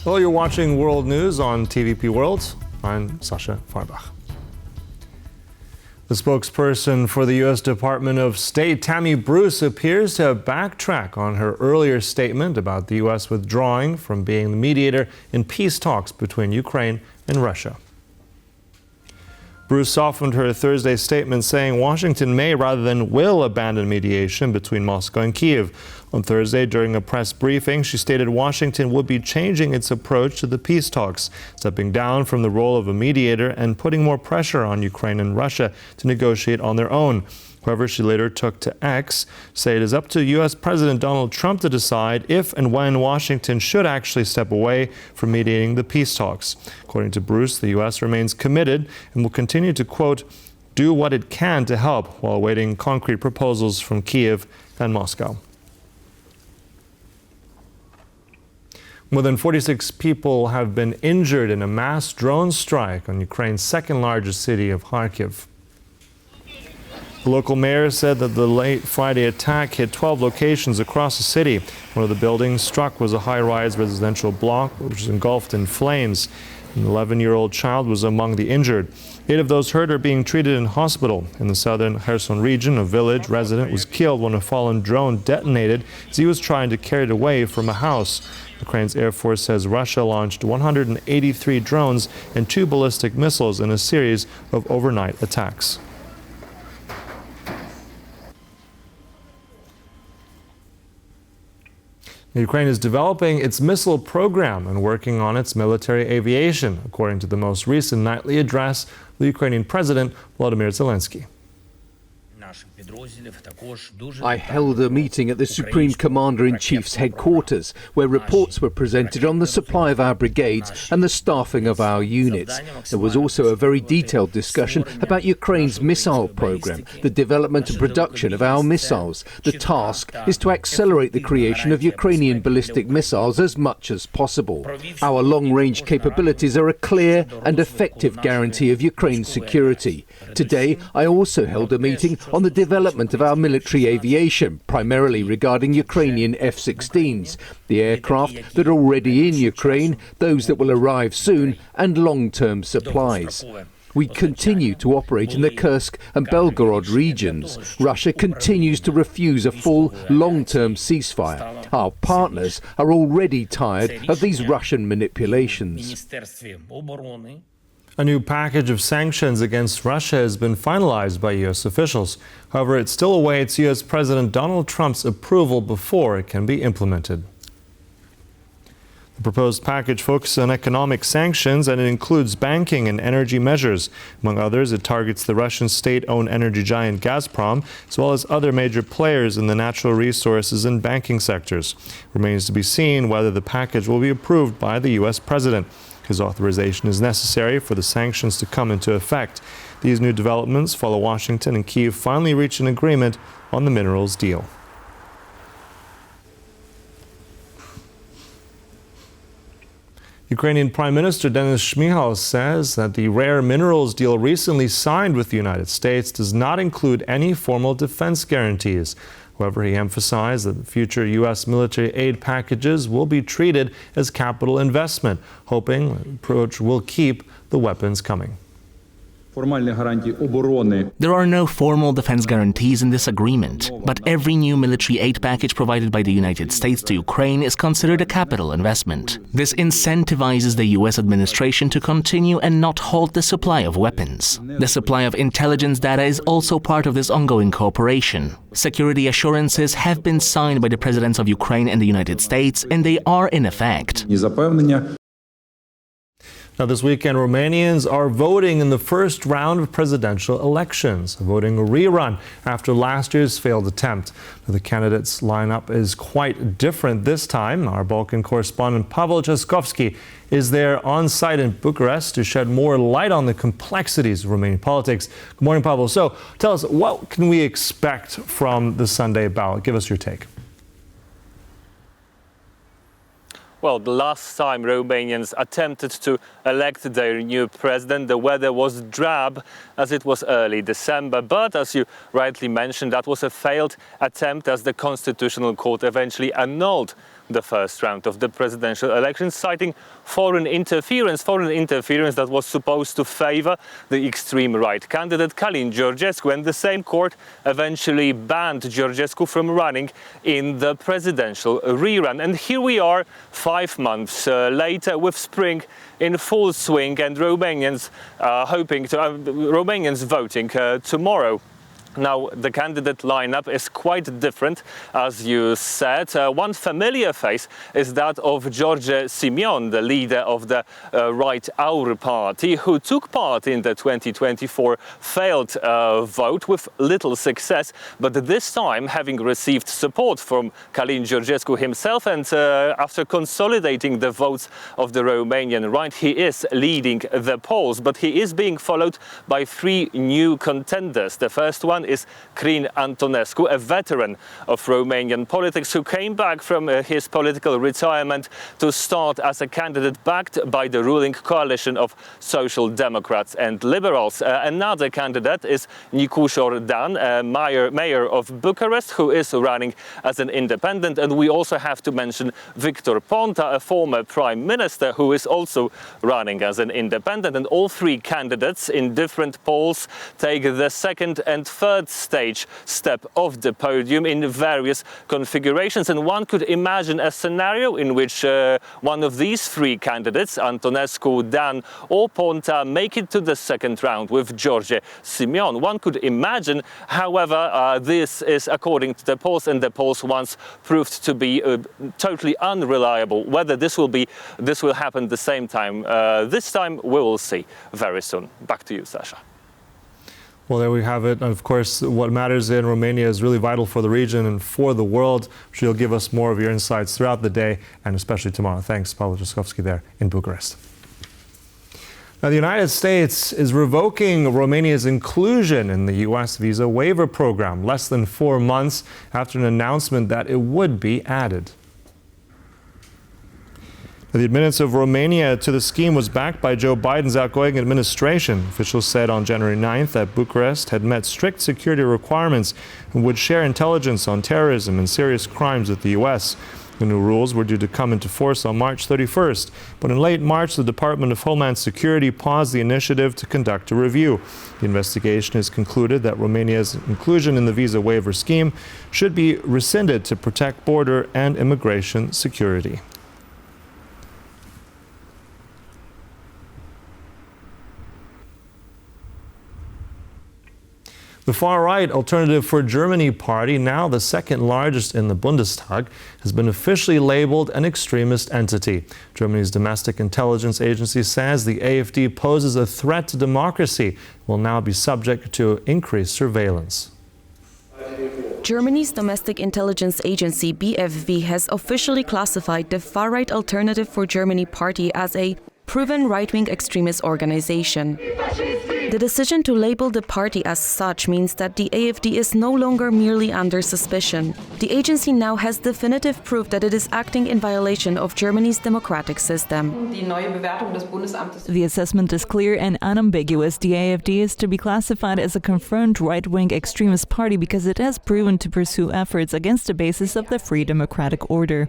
Well, you're watching World News on TVP World. I'm Sasha Farbach. The spokesperson for the U.S. Department of State, Tammy Bruce, appears to backtrack on her earlier statement about the U.S. withdrawing from being the mediator in peace talks between Ukraine and Russia. Bruce softened her Thursday statement, saying Washington may rather than will abandon mediation between Moscow and Kyiv. On Thursday, during a press briefing, she stated Washington would be changing its approach to the peace talks, stepping down from the role of a mediator and putting more pressure on Ukraine and Russia to negotiate on their own. However, she later took to X, say it is up to U.S. President Donald Trump to decide if and when Washington should actually step away from mediating the peace talks. According to Bruce, the U.S. remains committed and will continue to, quote, do what it can to help while awaiting concrete proposals from Kyiv and Moscow. More than 46 people have been injured in a mass drone strike on Ukraine's second largest city of Kharkiv. The local mayor said that the late Friday attack hit 12 locations across the city. One of the buildings struck was a high-rise residential block, which was engulfed in flames. An 11-year-old child was among the injured. 8 of those hurt are being treated in hospital. In the southern Kherson region, a village resident was killed when a fallen drone detonated as he was trying to carry it away from a house. Ukraine's Air Force says Russia launched 183 drones and 2 ballistic missiles in a series of overnight attacks. Ukraine is developing its missile program and working on its military aviation, according to the most recent nightly address of the Ukrainian President Volodymyr Zelensky. I held a meeting at the Supreme Commander-in-Chief's headquarters, where reports were presented on the supply of our brigades and the staffing of our units. There was also a very detailed discussion about Ukraine's missile program, the development and production of our missiles. The task is to accelerate the creation of Ukrainian ballistic missiles as much as possible. Our long-range capabilities are a clear and effective guarantee of Ukraine's security. Today, I also held a meeting on the development of our military aviation, primarily regarding Ukrainian F-16s, the aircraft that are already in Ukraine, those that will arrive soon, and long-term supplies. We continue to operate in the Kursk and Belgorod regions. Russia continues to refuse a full, long-term ceasefire. Our partners are already tired of these Russian manipulations. A new package of sanctions against Russia has been finalized by U.S. officials. However, it still awaits U.S. President Donald Trump's approval before it can be implemented. The proposed package focuses on economic sanctions, and it includes banking and energy measures. Among others, it targets the Russian state-owned energy giant Gazprom, as well as other major players in the natural resources and banking sectors. It remains to be seen whether the package will be approved by the U.S. president. His authorization is necessary for the sanctions to come into effect. These new developments follow Washington and Kyiv finally reached an agreement on the minerals deal. Ukrainian Prime Minister SHMYHAL says that the rare minerals deal recently signed with the United States does not include any formal defense guarantees. However, he emphasized that future U.S. military aid packages will be treated as capital investment, hoping the approach will keep the weapons coming. There are no formal defense guarantees in this agreement, but every new military aid package provided by the United States to Ukraine is considered a capital investment. This incentivizes the U.S. administration to continue and not halt the supply of weapons. The supply of intelligence data is also part of this ongoing cooperation. Security assurances have been signed by the presidents of Ukraine and the United States, and they are in effect. Now, this weekend, Romanians are voting in the first round of presidential elections, voting a rerun after last year's failed attempt. Now, the candidates' lineup is quite different this time. Our Balkan correspondent Pavel Chaskovsky is there on site in Bucharest to shed more light on the complexities of Romanian politics. Good morning, Pavel. So, tell us, what can we expect from the Sunday ballot? Give us your take. Well, the last time Romanians attempted to elect their new president, the weather was drab as it was early December. But as you rightly mentioned, that was a failed attempt as the Constitutional Court eventually annulled the first round of the presidential election, citing foreign interference that was supposed to favor the extreme right candidate Călin Georgescu, and the same court eventually banned Georgescu from running in the presidential rerun. And here we are 5 months later with spring in full swing and Romanians voting tomorrow. Now, the candidate lineup is quite different, as you said. One familiar face is that of George Simion, the leader of the Right Our party, who took part in the 2024 failed vote with little success, but this time having received support from Călin Georgescu himself, and after consolidating the votes of the Romanian right, he is leading the polls, but he is being followed by 3 new contenders. The first one is Crin Antonescu, a veteran of Romanian politics who came back from his political retirement to start as a candidate backed by the ruling coalition of Social Democrats and Liberals. Another candidate is Nicușor Dan, mayor of Bucharest, who is running as an independent. And we also have to mention Victor Ponta, a former prime minister, who is also running as an independent. And all 3 candidates in different polls take the second and third step of the podium in various configurations, and one could imagine a scenario in which one of these 3 candidates, Antonescu, Dan or Ponta, make it to the second round with George Simion. One could imagine, however, this is according to the polls, and the polls once proved to be totally unreliable. Whether this will happen the same time this time, we will see very soon. Back to you, Sasha. Well, there we have it. And of course, what matters in Romania is really vital for the region and for the world. I'm sure you'll give us more of your insights throughout the day and especially tomorrow. Thanks, Pavel Jaskovsky there in Bucharest. Now, the United States is revoking Romania's inclusion in the U.S. visa waiver program less than 4 months after an announcement that it would be added. The admittance of Romania to the scheme was backed by Joe Biden's outgoing administration. Officials said on January 9th that Bucharest had met strict security requirements and would share intelligence on terrorism and serious crimes with the U.S. The new rules were due to come into force on March 31st, but in late March, the Department of Homeland Security paused the initiative to conduct a review. The investigation has concluded that Romania's inclusion in the visa waiver scheme should be rescinded to protect border and immigration security. The far-right Alternative for Germany party, now the second largest in the Bundestag, has been officially labeled an extremist entity. Germany's domestic intelligence agency says the AfD poses a threat to democracy, will now be subject to increased surveillance. Germany's domestic intelligence agency BfV has officially classified the far-right Alternative for Germany party as a proven right-wing extremist organization. The decision to label the party as such means that the AfD is no longer merely under suspicion. The agency now has definitive proof that it is acting in violation of Germany's democratic system. The assessment is clear and unambiguous. The AfD is to be classified as a confirmed right-wing extremist party because it has proven to pursue efforts against the basis of the free democratic order.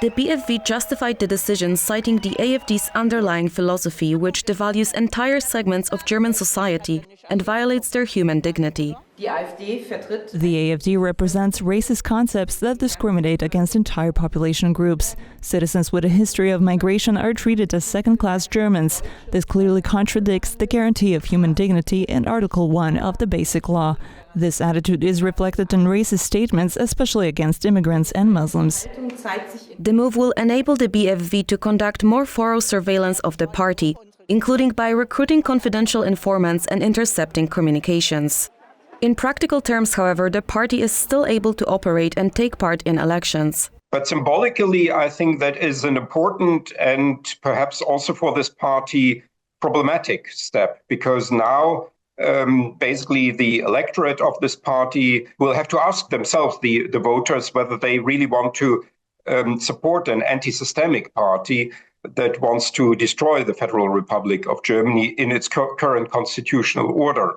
The BfV justified the decision, citing the AfD's underlying philosophy, which devalues entire segments of German society and violates their human dignity. The AfD represents racist concepts that discriminate against entire population groups. Citizens with a history of migration are treated as second-class Germans. This clearly contradicts the guarantee of human dignity in Article 1 of the Basic Law. This attitude is reflected in racist statements, especially against immigrants and Muslims. The move will enable the BfV to conduct more thorough surveillance of the party, including by recruiting confidential informants and intercepting communications. In practical terms, however, the party is still able to operate and take part in elections. But symbolically, I think that is an important and perhaps also for this party problematic step, because now basically the electorate of this party will have to ask themselves, the voters, whether they really want to support an anti-systemic party that wants to destroy the Federal Republic of Germany in its current constitutional order.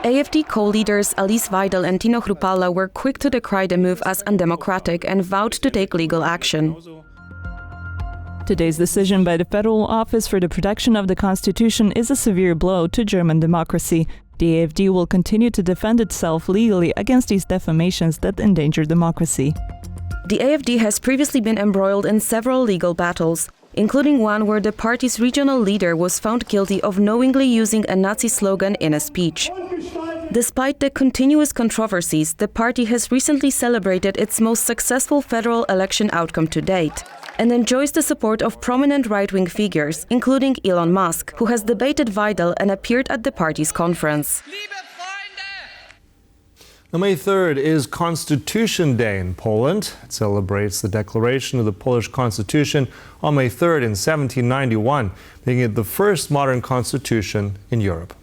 AfD co-leaders Alice Weidel and Tino Chrupalla were quick to decry the move as undemocratic and vowed to take legal action. Today's decision by the Federal Office for the Protection of the Constitution is a severe blow to German democracy. The AfD will continue to defend itself legally against these defamations that endanger democracy. The AfD has previously been embroiled in several legal battles, including one where the party's regional leader was found guilty of knowingly using a Nazi slogan in a speech. Despite the continuous controversies, the party has recently celebrated its most successful federal election outcome to date and enjoys the support of prominent right-wing figures, including Elon Musk, who has debated Weidel and appeared at the party's conference. Now, May 3rd is Constitution Day in Poland. It celebrates the declaration of the Polish Constitution on May 3rd in 1791, making it the first modern constitution in Europe.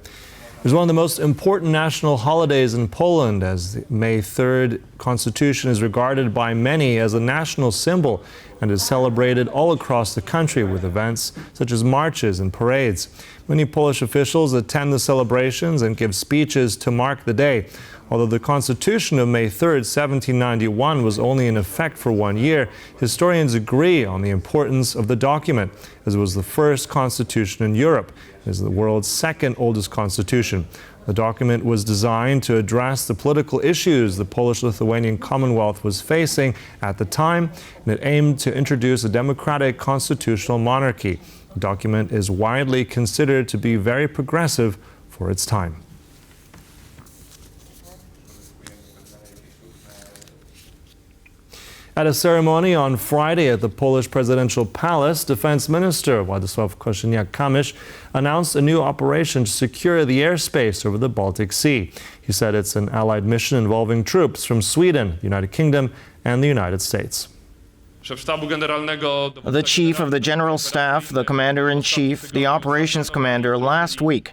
It is one of the most important national holidays in Poland, as the May 3rd Constitution is regarded by many as a national symbol and is celebrated all across the country with events such as marches and parades. Many Polish officials attend the celebrations and give speeches to mark the day. Although the Constitution of May 3rd, 1791 was only in effect for 1 year, historians agree on the importance of the document, as it was the first constitution in Europe. It is the world's second oldest constitution. The document was designed to address the political issues the Polish-Lithuanian Commonwealth was facing at the time, and it aimed to introduce a democratic constitutional monarchy. The document is widely considered to be very progressive for its time. At a ceremony on Friday at the Polish Presidential Palace, Defense Minister Władysław Kosiniak-Kamysz announced a new operation to secure the airspace over the Baltic Sea. He said it's an allied mission involving troops from Sweden, the United Kingdom, and the United States. The Chief of the General Staff, the Commander-in-Chief, the Operations Commander last week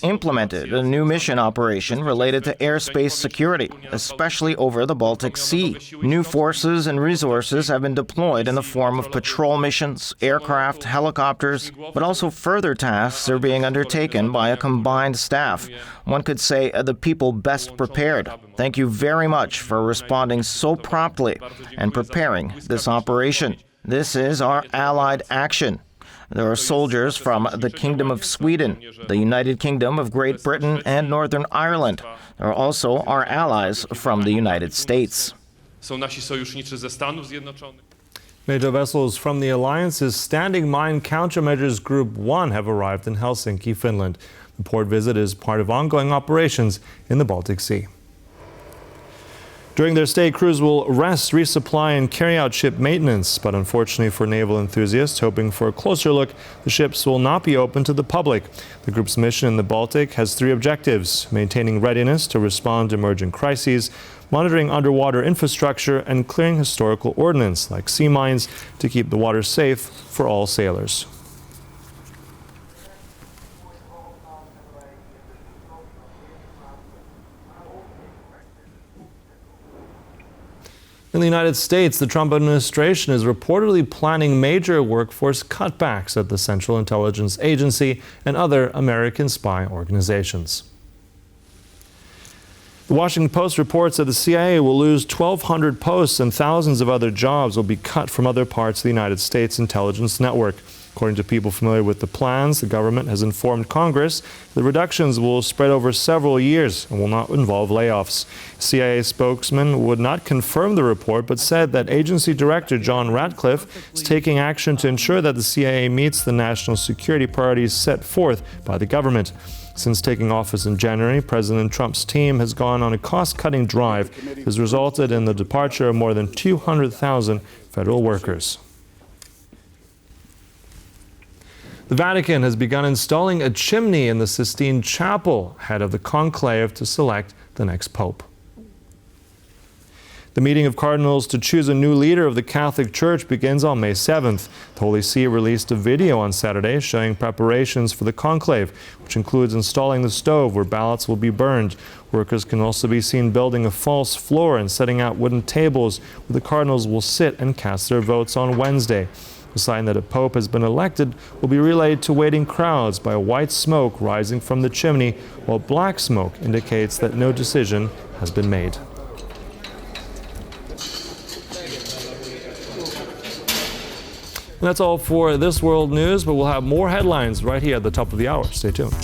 implemented a new mission operation related to airspace security, especially over the Baltic Sea. New forces and resources have been deployed in the form of patrol missions, aircraft, helicopters, but also further tasks are being undertaken by a combined staff. One could say the people best prepared. Thank you very much for responding so promptly and preparing this operation. This is our allied action. There are soldiers from the Kingdom of Sweden, the United Kingdom of Great Britain, and Northern Ireland. There are also our allies from the United States. NATO vessels from the alliance's Standing Mine Countermeasures Group 1 have arrived in Helsinki, Finland. The port visit is part of ongoing operations in the Baltic Sea. During their stay, crews will rest, resupply, and carry out ship maintenance. But unfortunately for naval enthusiasts hoping for a closer look, the ships will not be open to the public. The group's mission in the Baltic has 3 objectives: maintaining readiness to respond to emerging crises, monitoring underwater infrastructure, and clearing historical ordnance like sea mines to keep the water safe for all sailors. In the United States, the Trump administration is reportedly planning major workforce cutbacks at the Central Intelligence Agency and other American spy organizations. The Washington Post reports that the CIA will lose 1,200 posts and thousands of other jobs will be cut from other parts of the United States intelligence network. According to people familiar with the plans, the government has informed Congress the reductions will spread over several years and will not involve layoffs. CIA spokesman would not confirm the report, but said that Agency Director John Ratcliffe is taking action to ensure that the CIA meets the national security priorities set forth by the government. Since taking office in January, President Trump's team has gone on a cost-cutting drive that has resulted in the departure of more than 200,000 federal workers. The Vatican has begun installing a chimney in the Sistine Chapel ahead of the conclave to select the next pope. The meeting of cardinals to choose a new leader of the Catholic Church begins on May 7th. The Holy See released a video on Saturday showing preparations for the conclave, which includes installing the stove where ballots will be burned. Workers can also be seen building a false floor and setting out wooden tables where the cardinals will sit and cast their votes on Wednesday. A sign that a pope has been elected will be relayed to waiting crowds by white smoke rising from the chimney, while black smoke indicates that no decision has been made. And that's all for this world news, but we'll have more headlines right here at the top of the hour. Stay tuned.